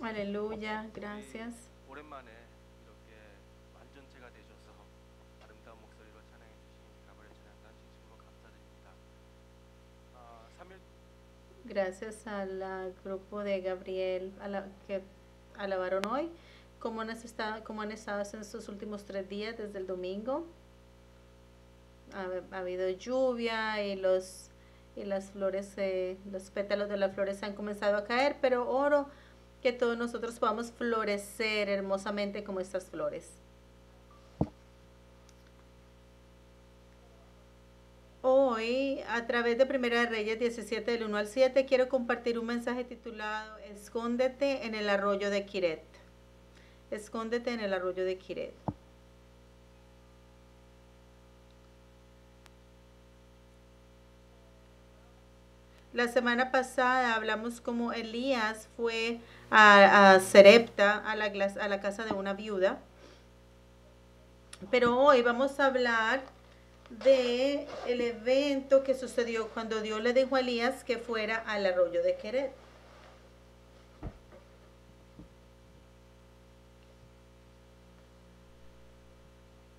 Aleluya, 우리 gracias. 오랜만에 이렇게 완전체가 되셔서 아름다운 목소리로 찬양해 주신 가브리엘 찬양단 진심으로 감사드립니다. 3일 Gracias al grupo de Gabriel que alabaron hoy. ¿Cómo han estado en estos últimos 3 días desde el domingo? Ha habido lluvia y las flores, los pétalos de las flores han comenzado a caer, pero oro que todos nosotros podamos florecer hermosamente como estas flores. Hoy, a través de Primera de Reyes 17, del 1 al 7, quiero compartir un mensaje titulado Escóndete en el arroyo de Kiret. Escóndete en el arroyo de Kiret. La semana pasada hablamos cómo Elías fue a Serepta, a la casa de una viuda. Pero hoy vamos a hablar de el evento que sucedió cuando Dios le dijo a Elías que fuera al arroyo de Queret.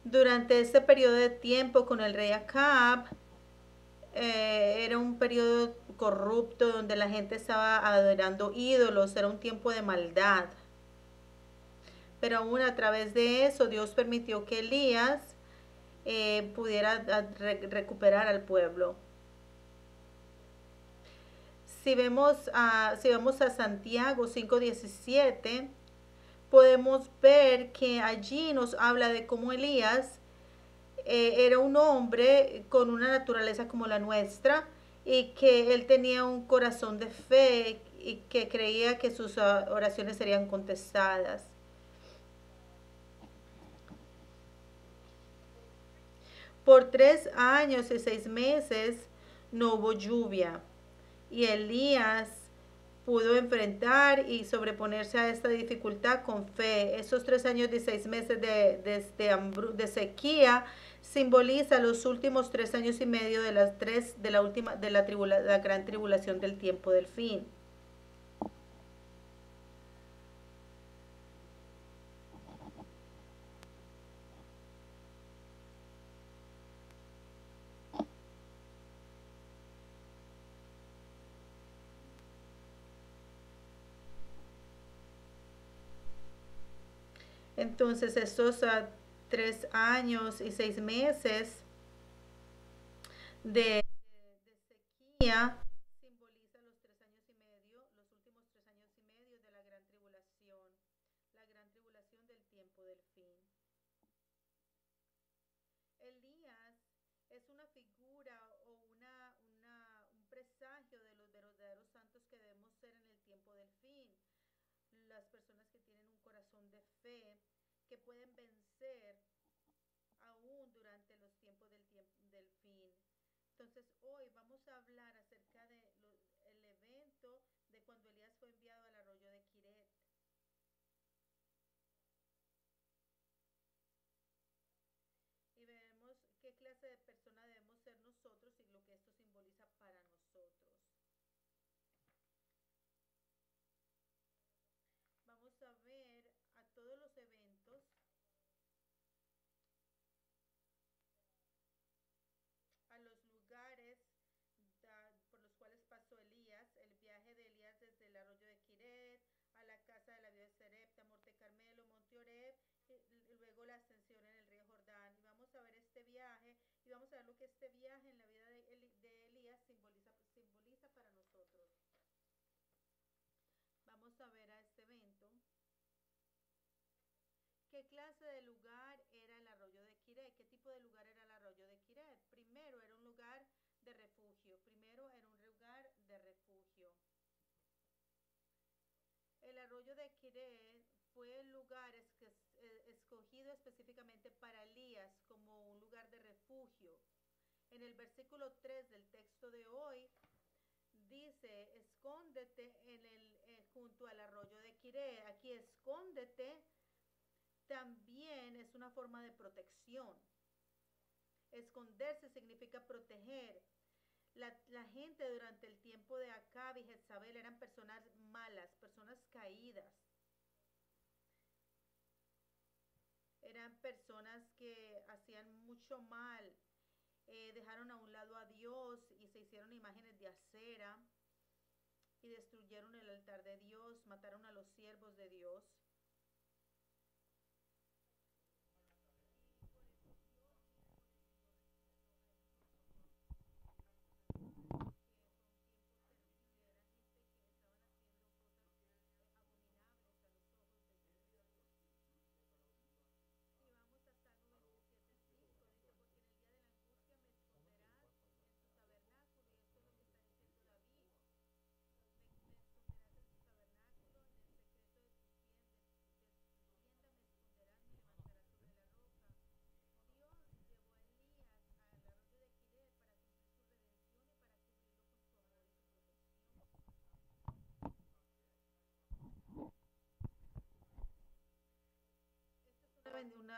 Durante este periodo de tiempo con el rey Acab, era un periodo corrupto donde la gente estaba adorando ídolos, era un tiempo de maldad. Pero aún a través de eso, Dios permitió que Elías pudiera recuperar al pueblo. Si vemos a Santiago 5:17, podemos ver que allí nos habla de cómo Elías era un hombre con una naturaleza como la nuestra y que él tenía un corazón de fe y que creía que sus oraciones serían contestadas. Por 3 años y 6 meses no hubo lluvia y Elías pudo enfrentar y sobreponerse a esta dificultad con fe. Esos 3 años y 6 meses de sequía simboliza los últimos 3 años y medio de las tres de la última de la gran tribulación del tiempo del fin. Entonces estos 3 años y 6 meses de sequía simboliza los 3 años y medio, los últimos 3 años y medio de la gran tribulación del tiempo del fin. Elías es una figura o un presagio de los verdaderos santos que debemos ser en el tiempo del fin. Las personas que tienen un corazón de fe, que pueden vencer aún durante los tiempos del fin. Entonces hoy vamos a hablar acerca del evento de cuando Elías fue enviado al arroyo de Kiret. Y veremos qué clase de persona debemos ser nosotros y lo que esto simboliza para nosotros. Vamos a ver a todos los eventos, a los lugares por los cuales pasó Elías, el viaje de Elías desde el arroyo de Kiret a la casa de la viuda de Serepta, Monte Carmelo, Monte Oreb, y luego la ascensión en el río Jordán. Y vamos a ver este viaje y vamos a ver lo que este viaje en la vida de Elías simboliza para nosotros. Vamos a ver a este evento. ¿Qué clase de lugar era el arroyo de Kiret? ¿Qué tipo de lugar era el arroyo de Kiret? Primero era un lugar de refugio. Primero era un lugar de refugio. El arroyo de Kiret fue el lugar escogido específicamente para Elías como un lugar de refugio. En el versículo 3 del texto de hoy dice, escóndete junto al arroyo de Kiret. Aquí escóndete también es una forma de protección. Esconderse significa proteger. La gente durante el tiempo de Acab y Jezabel eran personas malas, personas caídas. eran personas que hacían mucho mal, dejaron a un lado a Dios y se hicieron imágenes de acera y destruyeron el altar de Dios, mataron a los siervos de Dios.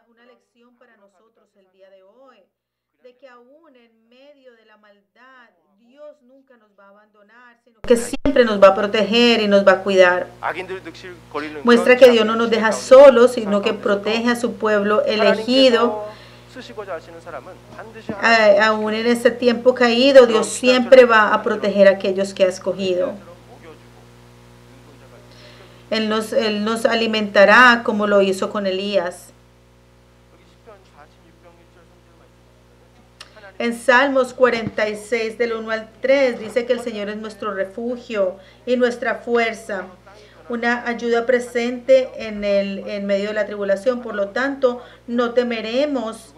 Una lección para nosotros el día de hoy, de que aún en medio de la maldad, Dios nunca nos va a abandonar, sino que siempre nos va a proteger y nos va a cuidar. Muestra que Dios no nos deja solos, sino que protege a su pueblo elegido. Aún en este tiempo caído, Dios siempre va a proteger a aquellos que ha escogido. Él nos alimentará como lo hizo con Elías. En Salmos 46, del 1 al 3, dice que el Señor es nuestro refugio y nuestra fuerza, una ayuda presente en medio de la tribulación. Por lo tanto, no temeremos,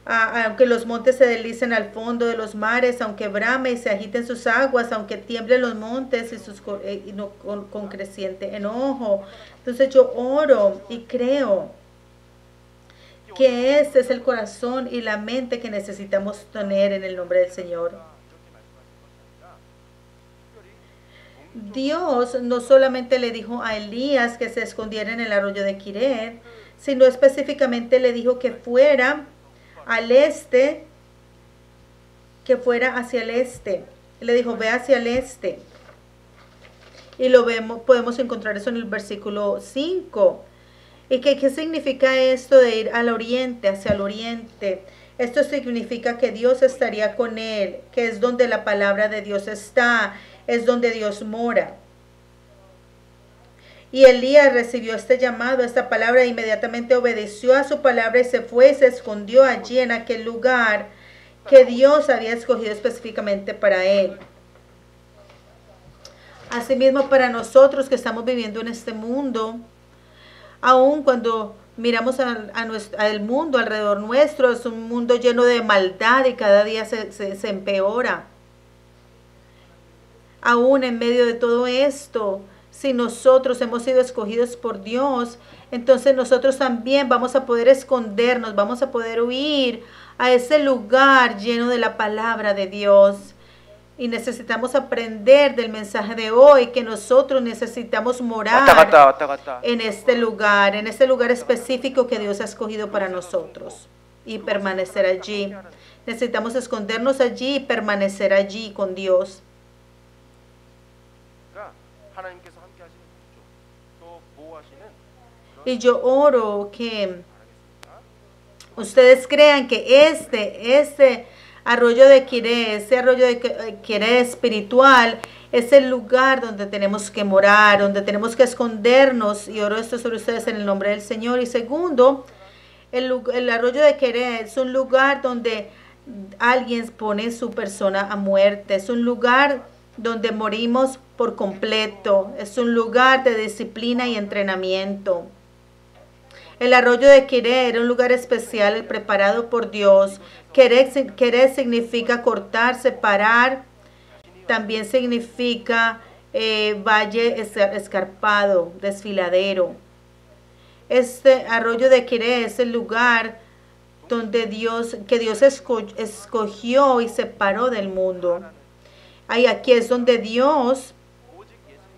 aunque los montes se deslicen al fondo de los mares, aunque brame y se agiten sus aguas, aunque tiemblen los montes y no, con creciente enojo. Entonces yo oro y creo que este es el corazón y la mente que necesitamos tener en el nombre del Señor. Dios no solamente le dijo a Elías que se escondiera en el arroyo de Quiret, sino específicamente le dijo que fuera al este, que fuera hacia el este. Le dijo, ve hacia el este. Y podemos encontrar eso en el versículo 5. ¿Y qué significa esto de ir al oriente, hacia el oriente? Esto significa que Dios estaría con él, que es donde la palabra de Dios está, es donde Dios mora. Y Elías recibió este llamado, esta palabra, e inmediatamente obedeció a su palabra y se fue y se escondió allí en aquel lugar que Dios había escogido específicamente para él. Asimismo, para nosotros que estamos viviendo en este mundo, aun cuando miramos al mundo alrededor nuestro, es un mundo lleno de maldad y cada día se empeora. Aún en medio de todo esto, si nosotros hemos sido escogidos por Dios, entonces nosotros también vamos a poder escondernos, vamos a poder huir a ese lugar lleno de la palabra de Dios. Y necesitamos aprender del mensaje de hoy que nosotros necesitamos morar en este lugar específico que Dios ha escogido para nosotros y permanecer allí. Necesitamos escondernos allí y permanecer allí con Dios. Y yo oro que ustedes crean que este arroyo de Quiret, ese arroyo de Quiret espiritual, es el lugar donde tenemos que morar, donde tenemos que escondernos. Y oro esto sobre ustedes en el nombre del Señor. Y segundo, el arroyo de Quiret es un lugar donde alguien pone su persona a muerte. Es un lugar donde morimos por completo. Es un lugar de disciplina y entrenamiento. El arroyo de Quiret era un lugar especial preparado por Dios. Quiret significa cortar, separar. También significa valle escarpado, desfiladero. Este arroyo de Quiret es el lugar donde Dios escogió y separó del mundo. Aquí es donde Dios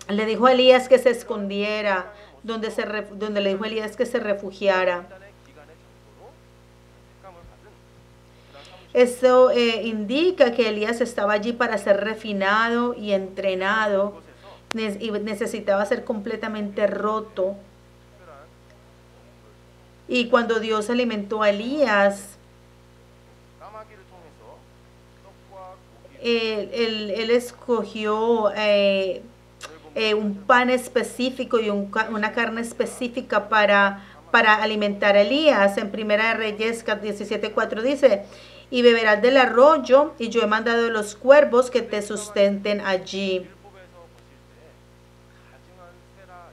le dijo a Elías que se escondiera, donde le dijo a Elías que se refugiara. Eso indica que Elías estaba allí para ser refinado y entrenado y necesitaba ser completamente roto. Y cuando Dios alimentó a Elías, 까마귀를 통해서 떡과 él escogió un pan específico y una carne específica para alimentar a Elías. En Primera de Reyes 17:4 dice, y beberás del arroyo, y yo he mandado a los cuervos que te sustenten allí. 율법에서 보실 때 가증한 세라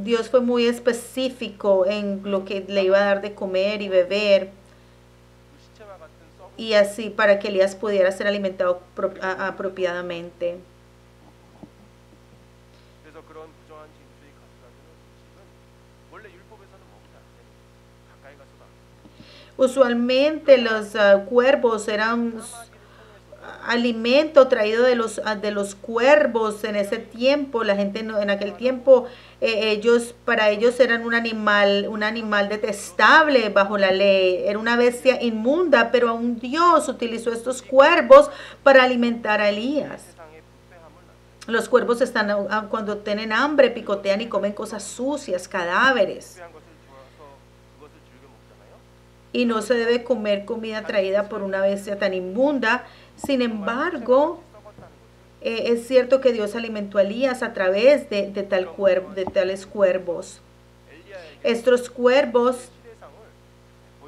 Dios fue muy específico en lo que le iba a dar de comer y beber, 그 시체와 같은 썩은 y así para que Elías pudiera ser alimentado apropiadamente. 그래서 그런 부정한 징수의 가져다주는 음식은 원래 율법에서는 먹지 않는 가까이 가서다. Usualmente los cuervos eran alimento traído de los cuervos en ese tiempo. La gente en aquel tiempo, para ellos eran un animal detestable bajo la ley, era una bestia inmunda, pero aún Dios utilizó estos cuervos para alimentar a Elías. 세상의 부패함을 나타내. Los cuervos cuando tienen hambre, picotean y comen cosas sucias, cadáveres. 부패한 것을 좋아서 그것을 즐겨 먹잖아요. Y no se debe comer comida traída por una bestia tan inmunda. Sin embargo, 썩었다는 것을 es cierto que Dios alimentó a Elías a través de tales cuervos. 엘리야에게 Estos cuervos,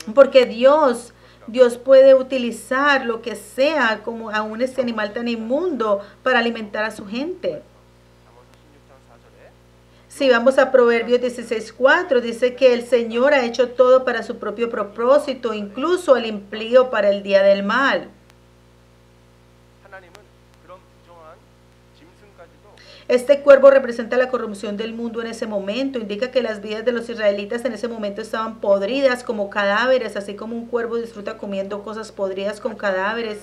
시대상을 porque Dios puede utilizar lo que sea, como aún este animal tan inmundo, para alimentar a su gente. 잠언서 16장 4절에 Si vamos a Proverbios 16:4, dice que el Señor ha hecho todo para su propio propósito, incluso el impío para el día del mal. 하나님은 그런 부정한 짐승까지도 Este cuervo representa la corrupción del mundo en ese momento. Indica que las vidas de los israelitas en ese momento estaban podridas como cadáveres, así como un cuervo disfruta comiendo cosas podridas con cadáveres.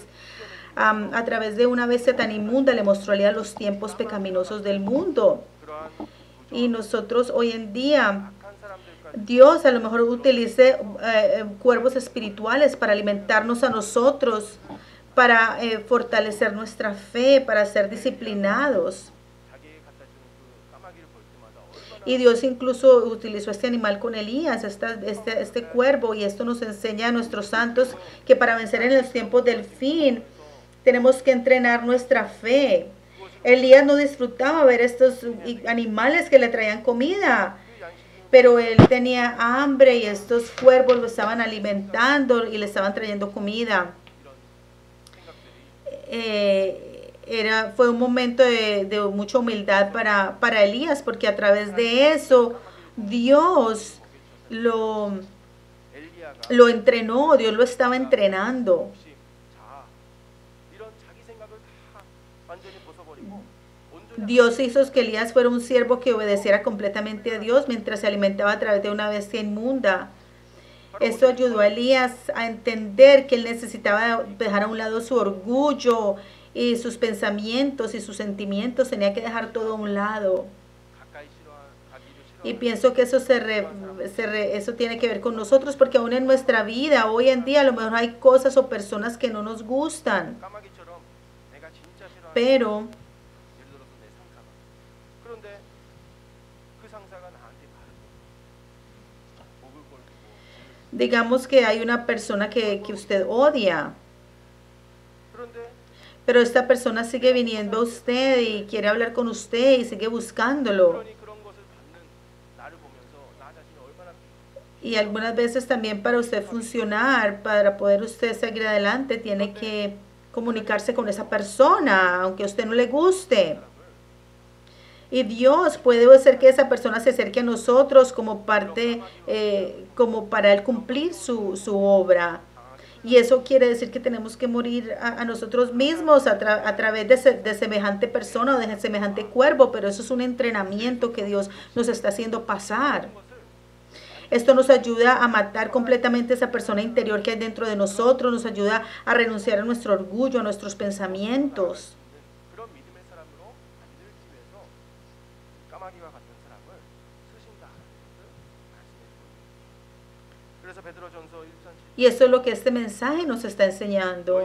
A través de una bestia tan inmunda le mostró a Elías los tiempos pecaminosos del mundo. 그러한 Y nosotros hoy en día, 악한 사람들까지 Dios a lo mejor utilice cuervos espirituales para alimentarnos a nosotros, para fortalecer nuestra fe, para ser disciplinados. 자기에게 갖다 주는 그 까마귀를 볼 때마다 얼마나 Y Dios incluso utilizó este animal con Elías, este cuervo, y esto nos enseña a nuestros santos que para vencer en los tiempos del fin tenemos que entrenar nuestra fe. Elías no disfrutaba ver estos animales que le traían comida, 그 양식은 pero él tenía hambre y estos cuervos lo estaban alimentando y le estaban trayendo comida. Fue un momento de mucha humildad para Elías, porque a través de eso Dios 엘리야가 lo entrenó, Dios lo estaba entrenando. 혹시 자 이런 자기 생각을 다 완전히 벗어버리고 온전히 Dios hizo que Elías fuera un siervo que obedeciera completamente a Dios mientras se alimentaba a través de una bestia inmunda. Esto ayudó a Elías a entender que él necesitaba dejar a un lado su orgullo y sus pensamientos y sus sentimientos. Tenía que dejar todo a un lado. 가까이 가기를 Y 싫어하는 pienso que eso tiene que ver con nosotros, porque aún en nuestra vida, hoy en día, a lo mejor hay cosas o personas que no nos gustan. 까마귀처럼 내가 진짜 싫어하는 Pero 예를 들어서 내 상사가 그런데 그 상사가 나한테 바르고 보글거리고 digamos que hay una persona que usted odia, 그런데 pero esta persona sigue viniendo a usted y quiere hablar con usted y sigue buscándolo. 그러니 그런 것을 받는 나를 보면서 나 자신이 얼마나 Y algunas veces también para usted funcionar, para poder usted seguir adelante, tiene que comunicarse con esa persona, aunque a usted no le guste. Y Dios puede hacer que esa persona se acerque a nosotros como parte, como para Él cumplir su obra. Y eso quiere decir que tenemos que morir a nosotros mismos a través de semejante persona o de semejante cuervo, pero eso es un entrenamiento que Dios nos está haciendo pasar. Esto nos ayuda a matar completamente esa persona interior que hay dentro de nosotros, nos ayuda a renunciar a nuestro orgullo, a nuestros pensamientos. 그런 믿음의 사람으로 만들기 위해서 까마귀와 같은 사람을 쓰신다 하는 것을 말씀해 주고 그래서 베드로전서 1장 Y eso es lo que este mensaje nos está enseñando.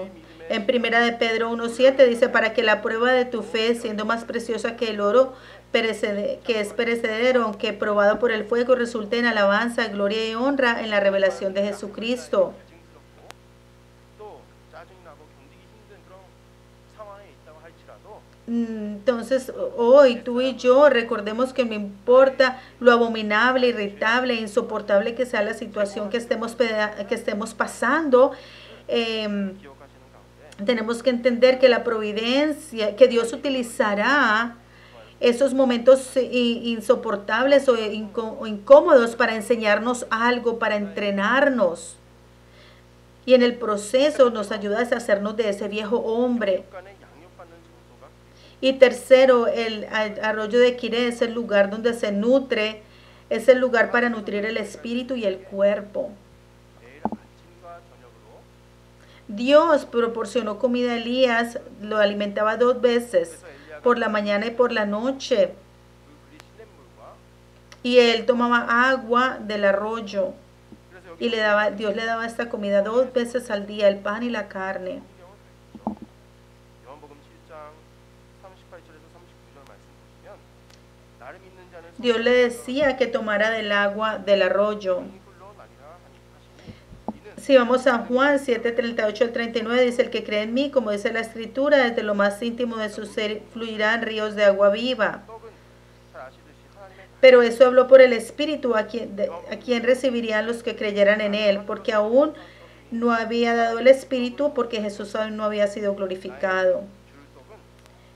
En Primera de Pedro 1:7 dice, para que la prueba de tu fe, siendo más preciosa que el oro, que es perecedero, aunque probado por el fuego, resulta en alabanza, gloria y honra en la revelación de Jesucristo. 또 짜증이 나고 견디기 힘든 그런 상황에 있다고 할지라도 Entonces, hoy tú y yo recordemos que no importa lo abominable, irritable, insoportable que sea la situación que estemos pasando, 기억하시는 가운데 tenemos que entender que la providencia, que Dios utilizará esos momentos insoportables o incómodos para enseñarnos algo, para entrenarnos. Y en el proceso nos ayuda a deshacernos de ese viejo hombre. 간에 양육받는 장소가 Y tercero, el arroyo de Quiré es el lugar donde se nutre, es el lugar para nutrir el espíritu y el cuerpo. 매일 아침과 저녁으로 Dios proporcionó comida a Elías, lo alimentaba 2 veces, por la mañana y por la noche, 그 그리 시냇물과 y él tomaba agua del arroyo, 그래서 y Dios le daba esta comida 2 veces al día, el pan y la carne. 성경을 밝히죠. 요한복음 7장 38절에서 39절 말씀 보시면 나를 믿는 자는 Dios le decía que tomara del agua del arroyo. 성령이 흘러나리라 하시니 이는 Si vamos a Juan 7:38 al 39, dice: el que cree en mí, como dice la escritura, desde lo más íntimo de su ser fluirán ríos de agua viva. 떡은 잘 아시듯이 하나님의 Pero eso habló por el Espíritu, a quien recibirían los que creyeran en él, porque aún no había dado el Espíritu, porque Jesús aún no había sido glorificado. 줄 떡은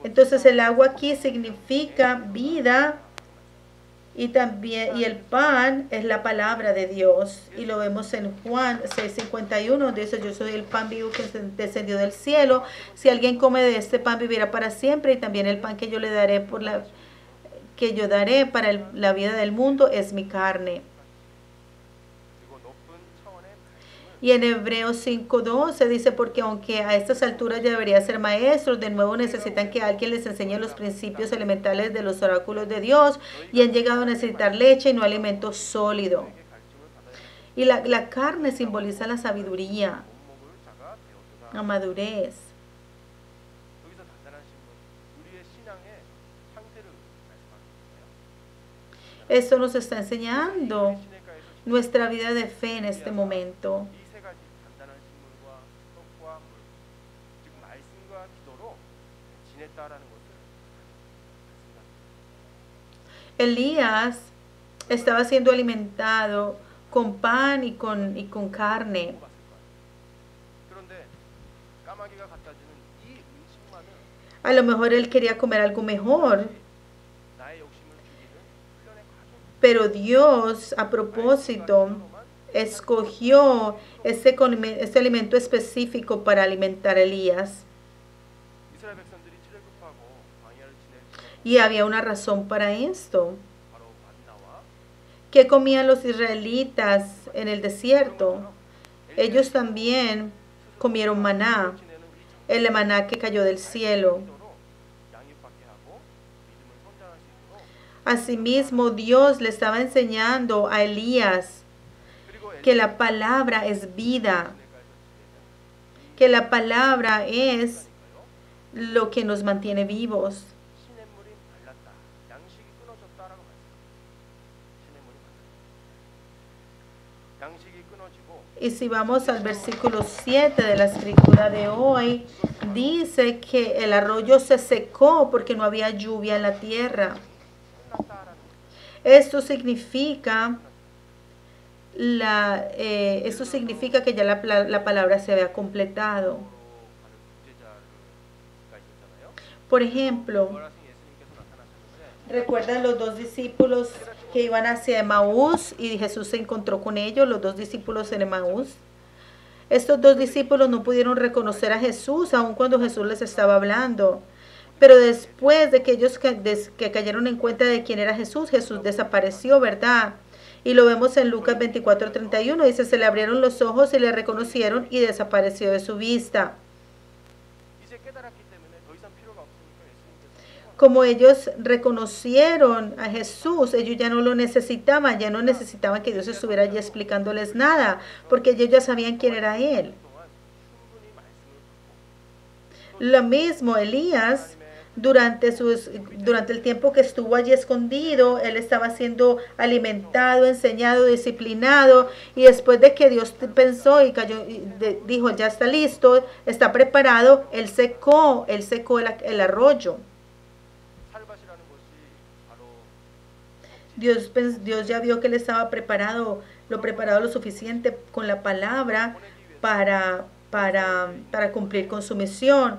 Entonces el agua aquí significa vida, y también el pan es la palabra de Dios, y lo vemos en Juan 6:51, dice: yo soy el pan vivo que descendió del cielo, si alguien come de este pan vivirá para siempre, y también el pan que yo le daré para la vida del mundo es mi carne. 그리고 높은 차원의 말씀을 Y en Hebreos 5:12 dice: porque aunque a estas alturas ya debería ser maestros, de nuevo necesitan que alguien les enseñe los principios elementales de los oráculos de Dios, y han llegado a necesitar leche y no alimento sólido. 갈증을 받아야 Y la carne simboliza la sabiduría, 못먹을 자가 되었도다. la madurez. 여기서 단단한 신문, 우리의 신앙의 상태를 말씀하는 거예요. Esto nos está enseñando 시냇가에서 nuestra vida de fe en este momento. 이 세 가지 단단한 식물과 떡과 물, 즉 말씀과 기도로 지냈다라는 것을 말씀합니다. Elías estaba siendo alimentado con pan y con carne. 봤을 거예요. 그런데 까마귀가 갖다 주는 이 음식만은 A lo mejor él quería comer algo mejor, 나의 욕심을 죽이는 훈련의 과정. pero Dios, a propósito, escogió este alimento específico para alimentar a Elías. 이스라엘 백성들이 출애굽하고 광야를 지낼 때 Y había una razón para esto. 바로 만나와 ¿Qué comían los israelitas en el desierto? Ellos también comieron maná, 지내는 우리 el maná que cayó del cielo. 정도로 양육받게 하고 믿음을 성장할 수 있도록 Asimismo, Dios le estaba enseñando a Elías 그리고 que la palabra es vida, que la palabra es lo que nos mantiene vivos. 시냇물이 말랐다. 양식이 끊어졌다라고 말씀합니다. 시냇물이 말랐다. 양식이 끊어지고 Y si vamos al versículo 7 de la escritura de hoy, dice que el arroyo se secó porque no había lluvia en la tierra. 끝났다라는 것. Esto significa que ya la palabra se había completado. 부제자가 있었잖아요. Por ejemplo, 부활하신 예수님께서 나타나셨는데 ¿recuerdan los 2 discípulos que iban hacia Emaús y Jesús se encontró con ellos, los 2 discípulos en Emaús? Estos 2 discípulos no pudieron reconocer a Jesús aun cuando Jesús les estaba hablando. Pero después de que ellos que cayeron en cuenta de quién era Jesús, Jesús desapareció, ¿verdad? Y lo vemos en Lucas 24:31, dice: se le abrieron los ojos y le reconocieron y desapareció de su vista. 이제 깨달았기 때문에 더 이상 필요가 없으니까 예수님께서 Como ellos reconocieron a Jesús, ellos ya no lo necesitaban, ya no necesitaban que Dios estuviera allí explicándoles nada, porque ellos ya sabían quién era Él. 동안 충분히 말씀을 듣고 Lo mismo, Elías durante el tiempo que estuvo allí escondido, él estaba siendo alimentado, enseñado, disciplinado, y después de que Dios pensó y cayó, dijo, ya está listo, está preparado, él secó el arroyo. Dios ya vio que él estaba preparado, lo suficiente con la palabra para cumplir con su misión.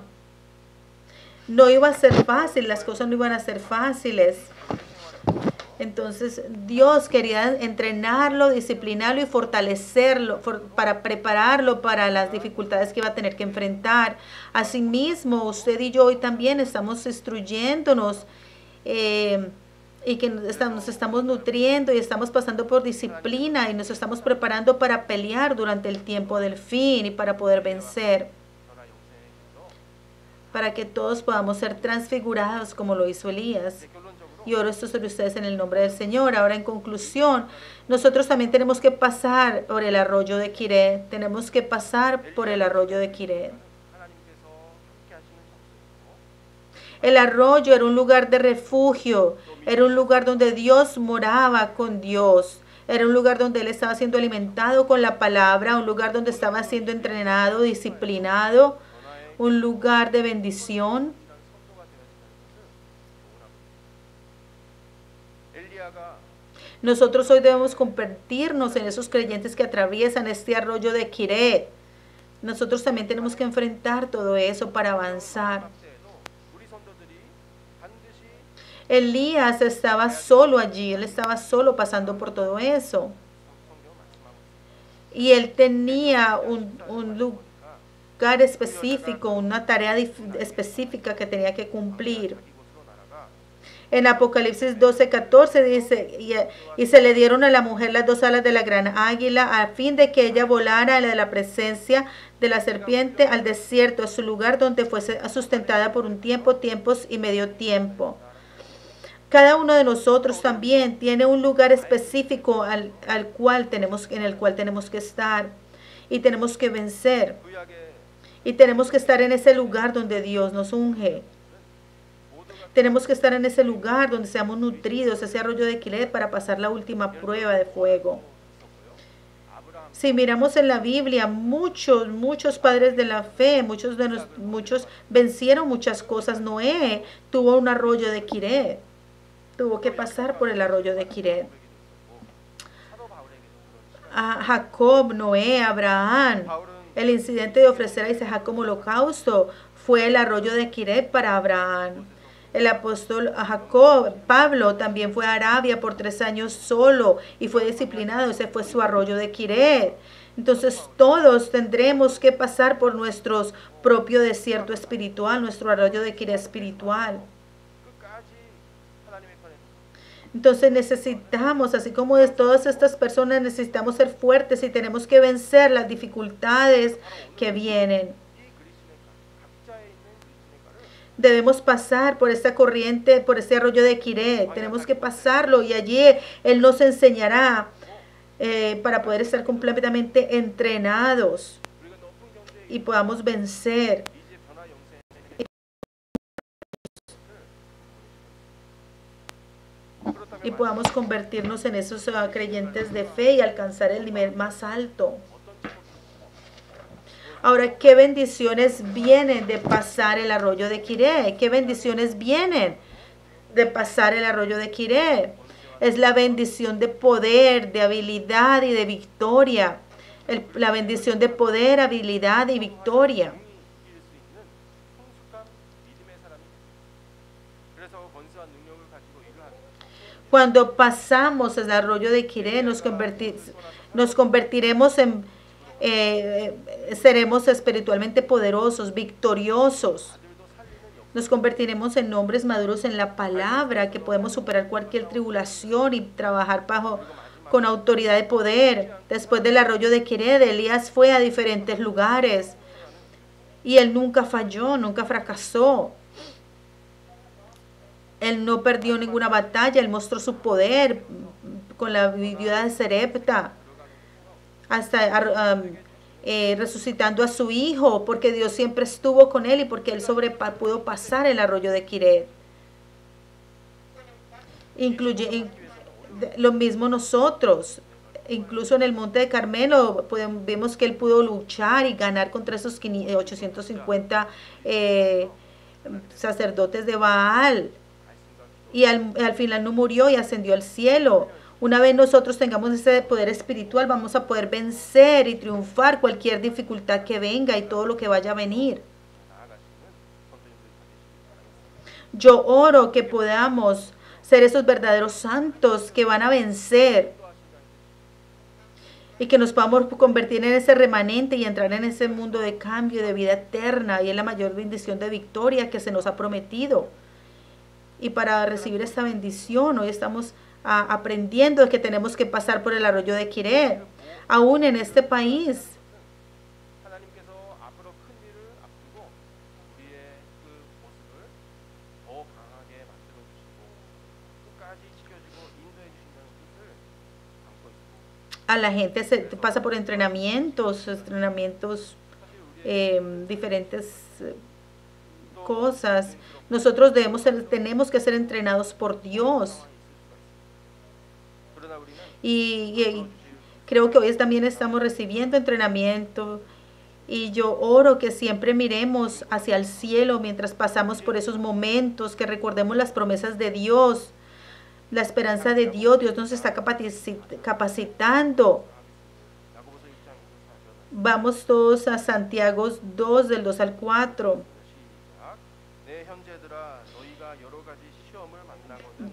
No iba a ser fácil, las cosas no iban a ser fáciles. Entonces Dios quería entrenarlo, disciplinarlo y fortalecerlo para prepararlo para las dificultades que iba a tener que enfrentar. Asimismo, usted y yo hoy también estamos instruyéndonos y que nos estamos nutriendo y estamos pasando por disciplina y nos estamos preparando para pelear durante el tiempo del fin y para poder vencer, para que todos podamos ser transfigurados como lo hizo Elías. Y oro esto sobre ustedes en el nombre del Señor. Ahora, en conclusión, nosotros también tenemos que pasar por el arroyo de Quiret. Tenemos que pasar por el arroyo de Quiret. El arroyo era un lugar de refugio, era un lugar donde Dios moraba con Dios, era un lugar donde él estaba siendo alimentado con la palabra, un lugar donde estaba siendo entrenado, disciplinado, un lugar de bendición. Nosotros hoy debemos convertirnos en esos creyentes que atraviesan este arroyo de Quiret. Nosotros también tenemos que enfrentar todo eso para avanzar. Elías estaba solo allí, él estaba solo pasando por todo eso. Y él tenía un lugar específico, una tarea específica que tenía que cumplir. En Apocalipsis 12:14 dice, y se le dieron a la mujer las 2 alas de la gran águila, a fin de que ella volara de la presencia de la serpiente al desierto, a su lugar donde fuese sustentada por un tiempo, tiempos y medio tiempo. Cada uno de nosotros también tiene un lugar específico en el cual tenemos que estar y tenemos que vencer. Y tenemos que estar en ese lugar donde Dios nos unge. Tenemos que estar en ese lugar donde seamos nutridos, ese arroyo de Quiret, para pasar la última prueba de fuego. Si miramos en la Biblia, muchos padres de la fe, muchos vencieron muchas cosas. Noé tuvo un arroyo de Quiret. Tuvo que pasar por el arroyo de Quiret. A Jacob, Noé, Abraham, el incidente de ofrecer a Isaac como holocausto fue el arroyo de Quiret para Abraham. El apóstol Jacob, Pablo, también fue a Arabia por 3 años solo y fue disciplinado. Ese fue su arroyo de Quiret. Entonces todos tendremos que pasar por nuestro propio desierto espiritual, nuestro arroyo de Quiret espiritual. Entonces necesitamos, así como de todas estas personas, necesitamos ser fuertes y tenemos que vencer las dificultades que vienen. Debemos pasar por esta corriente, por este arroyo de Quiret. Tenemos que pasarlo y allí Él nos enseñará para poder estar completamente entrenados y podamos vencer. Y podamos convertirnos en esos creyentes de fe y alcanzar el nivel más alto. Ahora, ¿qué bendiciones vienen de pasar el arroyo de Quiret? ¿Qué bendiciones vienen de pasar el arroyo de Quiret? Es la bendición de poder, de habilidad y de victoria. La bendición de poder, habilidad y victoria. Cuando pasamos el arroyo de Quiret, nos convertiremos en, seremos espiritualmente poderosos, victoriosos. Nos convertiremos en hombres maduros en la palabra, que podemos superar cualquier tribulación y trabajar con autoridad de poder. Después del arroyo de Quiret, Elías fue a diferentes lugares y él nunca falló, nunca fracasó. Él no perdió ninguna batalla, él mostró su poder con la viuda de Sarepta. resucitando a su hijo, porque Dios siempre estuvo con él y porque él pudo pasar el arroyo de Quiret. Incluye lo mismo nosotros. Incluso en el monte de Carmelo vemos que él pudo luchar y ganar contra esos 850 sacerdotes de Baal. Y al final no murió y ascendió al cielo. Una vez nosotros tengamos ese poder espiritual, vamos a poder vencer y triunfar cualquier dificultad que venga y todo lo que vaya a venir. Yo oro que podamos ser esos verdaderos santos que van a vencer y que nos podamos convertir en ese remanente y entrar en ese mundo de cambio, de vida eterna y en la mayor bendición de victoria que se nos ha prometido. Y para recibir esta bendición, hoy estamos aprendiendo que tenemos que pasar por el arroyo de Quiret, aún en este país. A la gente se pasa por entrenamientos, diferentes cosas. Nosotros tenemos que ser entrenados por Dios. Y creo que hoy también estamos recibiendo entrenamiento. Y yo oro que siempre miremos hacia el cielo mientras pasamos por esos momentos, que recordemos las promesas de Dios, la esperanza de Dios. Dios nos está capacitando. Vamos todos a Santiago 2, del 2 al 4.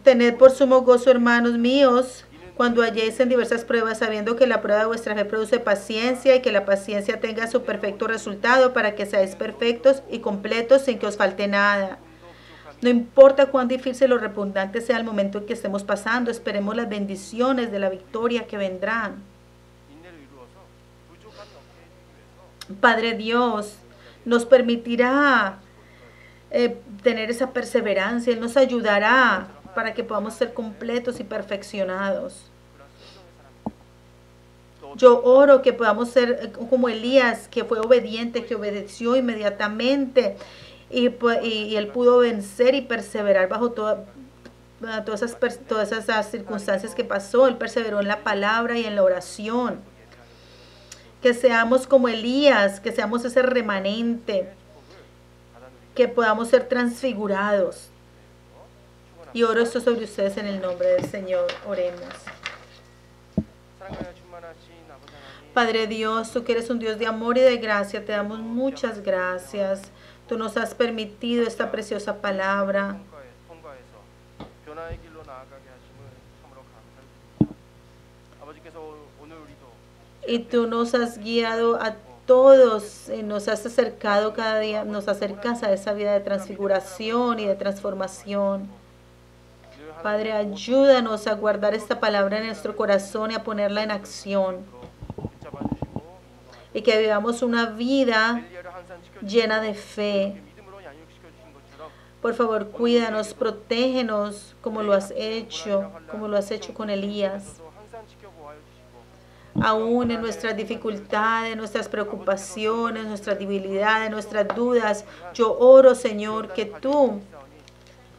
Tened por sumo gozo, hermanos míos, cuando halléis en diversas pruebas, sabiendo que la prueba de vuestra fe produce paciencia, y que la paciencia tenga su perfecto resultado, para que seáis perfectos y completos sin que os falte nada. No importa cuán difícil o repugnante sea el momento en que estemos pasando, esperemos las bendiciones de la victoria que vendrán. Padre Dios nos permitirá tener esa perseverancia. Él nos ayudará para que podamos ser completos y perfeccionados. Yo oro que podamos ser como Elías, que fue obediente, que obedeció inmediatamente y él pudo vencer y perseverar bajo todas esas circunstancias que pasó. Él perseveró en la palabra y en la oración. Que seamos como Elías, que seamos ese remanente, que podamos ser transfigurados. Y oro esto sobre ustedes en el nombre del Señor. Oremos. Padre Dios, tú que eres un Dios de amor y de gracia, te damos muchas gracias. Tú nos has permitido esta preciosa palabra. Y tú nos has guiado a todos, nos has acercado cada día, nos acercas a esa vida de transfiguración y de transformación. Padre, ayúdanos a guardar esta palabra en nuestro corazón y a ponerla en acción. Y que vivamos una vida llena de fe. Por favor, cuídanos, protégenos como lo has hecho con Elías. Aún en nuestras dificultades, nuestras preocupaciones, nuestras debilidades, nuestras dudas, yo oro, Señor, que tú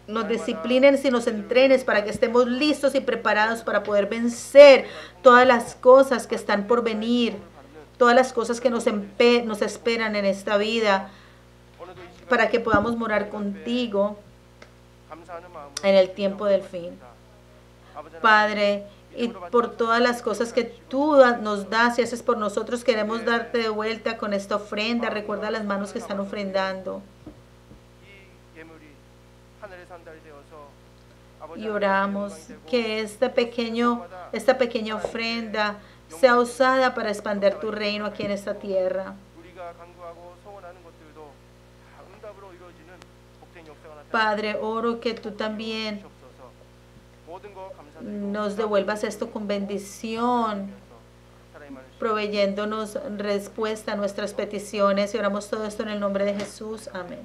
nos disciplines y nos entrenes para que estemos listos y preparados para poder vencer todas las cosas que están por venir, todas las cosas que nos esperan en esta vida, para que podamos morar contigo en el tiempo del fin. Padre, y por todas las cosas que tú nos das y haces por nosotros, queremos darte de vuelta con esta ofrenda. Recuerda las manos que están ofrendando. Y oramos que esta pequeña ofrenda sea usada para expandir tu reino aquí en esta tierra. Padre, oro que tú también nos devuelvas esto con bendición, proveyéndonos respuesta a nuestras peticiones. Y oramos todo esto en el nombre de Jesús. Amén.